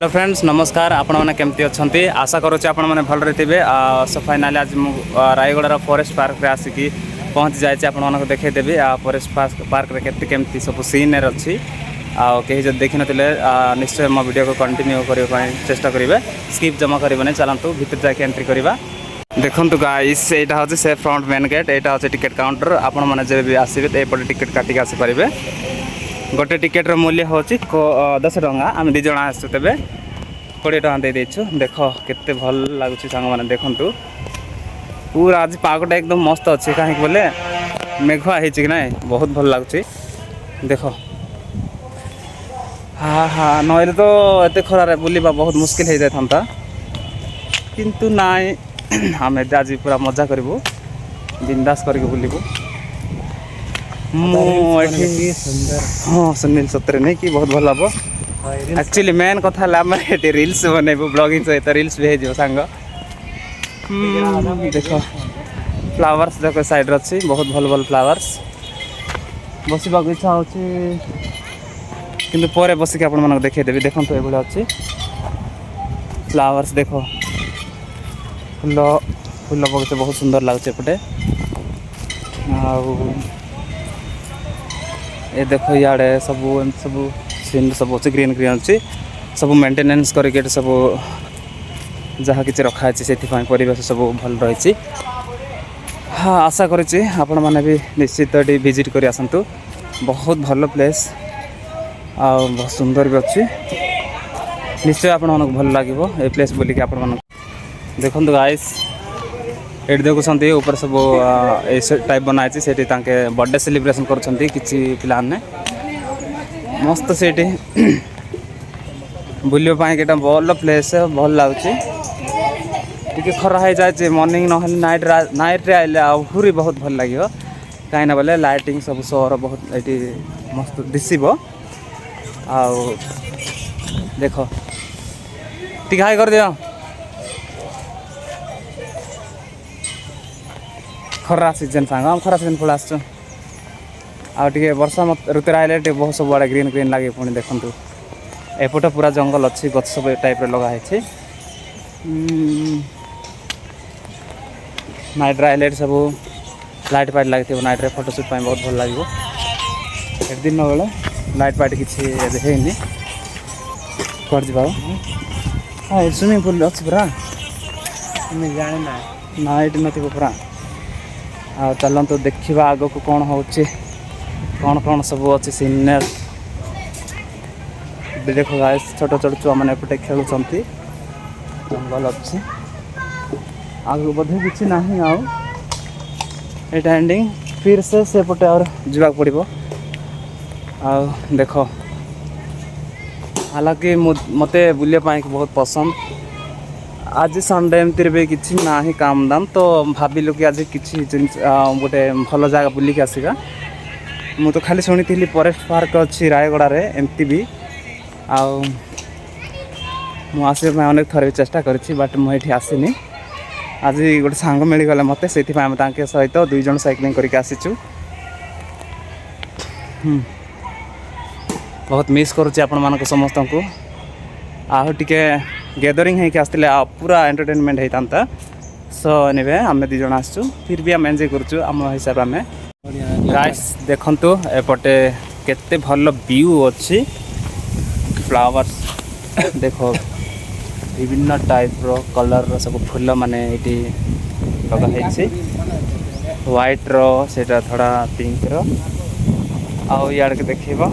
Hello friends नमस्कार आपण मैंने केमती अच्छा आशा करुच्चे आपण मैंने भल थे सो फाइनाली आज रायगढ़ फॉरेस्ट पार्क रे आसिकी पहुँची जाए आपको देखदेवी फॉरेस्ट पार्क रे केमती सब सीन अच्छी कहीं जब देखी नथिले निश्चय मो वीडियो को कंटिन्यू करने चेष्टा करेंगे स्किप जमा करेंगे चलतु भीतर जाके एंट्री करवा देखु गाइस यहाँ हूँ से फ्रंट मेन गेट यहाँ हूँ टिकेट काउंटर आपण मैंने जब भी आसवे तो यपटे टिकेट काटिक आसीपारे गोटे टिकेट मूल्य हूँ 10 टंका आम दीज आसु तेज 20 टंका दे देछु देख केते भल लगुच सांग मैंने देखु पूरा आज पागटा एकदम मस्त अच्छे कहीं बोले मेघुआ है कि ना बहुत भल लगुच देख हाँ हाँ नई तो एत खरारे बुलवा बहुत मुस्किल हो जाता किंतु नाई आम आज पूरा मजा करूँ बिंदास करके बुलू हाँ सुनील सतरे नहीं कि बहुत भल हम एक्चुअली मेन कथा ये रील्स बनइबू ब्लॉगिंग सहित रील्स भी हो सांग देख फ्लावर्स देख साइड अच्छी बहुत भल भल फ्लावर्स बसवा इच्छा हो पर बसिक आप देखदेवी देखो ये अच्छी फ्लावर्स देख फूल फूल बगीचा बहुत सुंदर लगुच एपटे ये देख इे सब सीन सब अच्छे ग्रीन ग्रीन अच्छी सब मेंटेनेंस करके सब जहाँ कि रखाई से परिवेश सब भल रही हाँ आशा करुच्ची आपण मैंने भी निश्चित ये विजिट कर आसतु बहुत भल प्लेस आ बहुत सुंदर भी अच्छी निश्चय आपण भल लगे ये प्लेस बोलिक आप देखो गाइस ये देखुं ऊपर सब टाइप बनाई से बर्थडे सेलिब्रेशन कर किसी पिला मस्त से बुलवाई के भल प्लेस भल लगुच खरा हो जाए मॉर्निंग ना नाइट रे आइले आहरी बहुत भल लगे कहीं बोले लाइटिंग सब शोर बहुत ये मस्त दिशब आ देख टी हाई कर दियो खरा सीजन सांग हम खरा सीजन पड़ा आसचु आगे वर्षा ऋतु आइले बहुत सब बड़े ग्रीन ग्रीन लगे पुणी देखु एपटे पूरा जंगल अच्छी गछ सब टाइप लगाई नाइट आइले सब लाइट फाइट लगे नाइट रे फोटोशूट बहुत भल लगे दिन बेले लाइट फाइट किसी है कर हाँ स्विमिंग पूल अच्छी पूरा जाने ना ये नथ पूरा आ चलतु देखा आग को कौन हो कौन सब अच्छे सीनियर देख गाइस छोट छोट छुआ मैंने एपटे खेलुंट जंगल अच्छी आगे बोधे किसी ना यहाँ एंडिंग फिर से पटे और जावाक पड़ो आ देख हालांकि मत बुलापाई बहुत पसंद आज संडे एमती भी किसी ना ही काम दाम तो भाविलु कि आज किसी गोटे भल जगह बुलिक आसवा मु तो खाली शुणी फॉरेस्ट पार्क अच्छी रायगढ़ रे एमती भी आसवाई अनेक थर चेष्टा करी बट मुझे आसनी आज गोटे सांग मिलगला मत से सहित 2 जन साइक्लिंग करके आसीचु बहुत मिस करुच्ची आपण मानक समस्त को आहु टिके गैदरिंग है आसते पूरा एंटरटेनमेंट होता सो एनिवे आम 2 जन आसचु फिर भी आम एंजॉय करुचु आम हिसाब आम गाइस देखंतु एपटे केते भल व्यू अच्छी फ्लावर्स देखो विभिन्न टाइप रो कलर रो सब फूल माने ये लगा व्हाइट रो सेटा थोड़ा पिंक रो आउ यार के देखिबा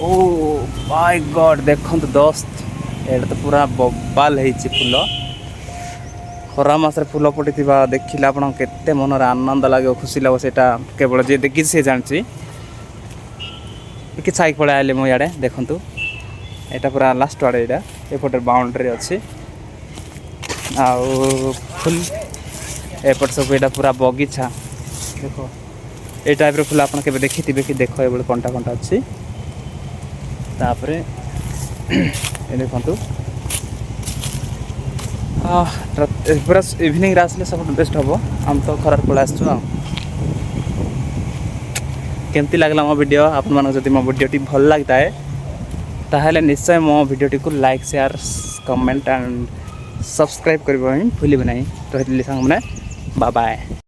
ओ माय गॉड देखंतु दोस्त एटा तो पूरा बबाल है फूल खरा मासरे फूल फुटी देखिले आप केते मन आनंद लगे खुशी लगे से केवल जी देखी सी जानी कि साइक पड़े आए मुझे देखु यहाँ पूरा लास्ट आड़े यहाँ एपटे बाउंड्री अच्छी फुल एपट सब यहाँ पूरा बगीचा देख ये टाइप फूल आप देखी थे कि देख ये कंटा कंटा अच्छी तापरे ये देखु पूरा इवनिंग आसले सब बेस्ट हम हम तो खरार पड़ा आसचु केमती लगला मो वीडियो आप जब मो वीडियो भल लगता है ताहले निश्चय मो वीडियोटी को like share comment and subscribe करबो भूलिबे नहीं। तो हेतली संग मने बाय बाय।